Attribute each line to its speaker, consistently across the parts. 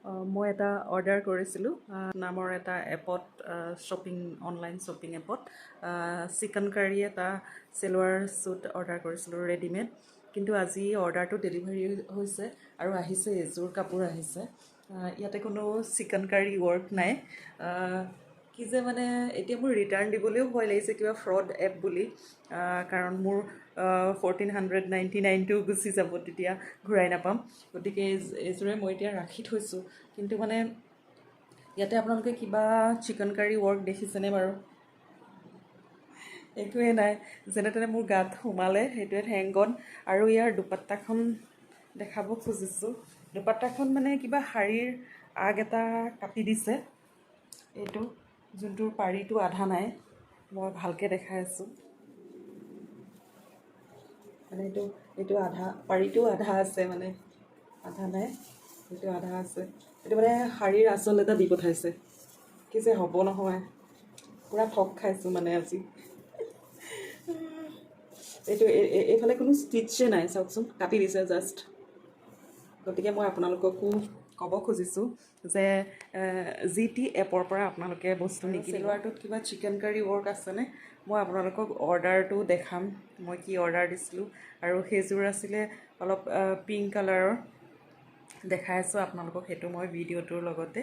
Speaker 1: মই এটা অৰ্ডাৰ কৰিছিলোঁ নামৰ এটা এপত অনলাইন শ্বপিং এপত চিকেন কাৰী এটা চেলোৱাৰ ছুট অৰ্ডাৰ কৰিছিলোঁ ৰেডিমেড। কিন্তু আজি অৰ্ডাৰটো ডেলিভাৰী হৈছে আৰু আহিছে এযোৰ কাপোৰ আহিছে। ইয়াতে কোনো চিকেন কাৰী ৱৰ্ক নাই। কি যে মানে এতিয়া মোৰ ৰিটাৰ্ণ দিবলৈও ভয় লাগিছে কিবা ফ্ৰড এপ বুলি, কাৰণ মোৰ 1499টো গুচি যাব, তেতিয়া ঘূৰাই নাপাম। গতিকে এইযোৰে মই এতিয়া ৰাখি থৈছোঁ। কিন্তু মানে ইয়াতে আপোনালোকে কিবা চিকেন কাৰী ৱৰ্ক দেখিছেনে বাৰু? একোৱেই নাই, যেনে তেনে মোৰ গাত সোমালে, সেইটোৱে থেংক গড। আৰু ইয়াৰ দুপাট্টাখন দেখাব খুজিছোঁ। দুপাট্টাখন মানে কিবা শাৰীৰ আগ এটা কাটি দিছে, এইটো যোনটোৰ পাৰিটো আধা নাই। মই ভালকৈ দেখাই আছোঁ, মানে এইটো আধা, পাৰিটো আধা আছে, মানে আধা নাই, এইটো আধা আছে। এইটো মানে শাৰীৰ আঁচল এটা দি পঠাইছে। কি যে হ'ব নহয়, পূৰা ঠগ খাইছোঁ মানে আজি। এইটো এইফালে কোনো ষ্টিচে নাই, চাওকচোন, কাটি দিছে জাষ্ট। গতিকে মই আপোনালোককো ক'ব খুজিছোঁ যে যি টি এপৰ পৰা আপোনালোকে বস্তু নিকিনিব। চেলোৱাৰটোত কিবা চিকেন কাৰী ৱৰ্ক আছেনে? মই আপোনালোকক অৰ্ডাৰটো দেখাম, মই কি অৰ্ডাৰ দিছিলোঁ। আৰু সেইযোৰ আছিলে অলপ পিংক কালাৰৰ, দেখাই আছোঁ আপোনালোকক সেইটো মই ভিডিঅ'টোৰ লগতে।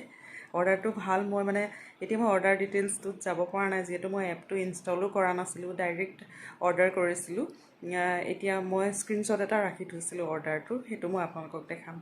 Speaker 1: অৰ্ডাৰটো ভাল। মই মানে এতিয়া মই অৰ্ডাৰ ডিটেইলছটোত যাব পৰা নাই, যিহেতু মই এপটো ইনষ্টলো কৰা নাছিলোঁ, ডাইৰেক্ট অৰ্ডাৰ কৰিছিলোঁ। এতিয়া মই স্ক্ৰীনশ্বট এটা ৰাখি থৈছিলোঁ অৰ্ডাৰটো, সেইটো মই আপোনালোকক দেখাম।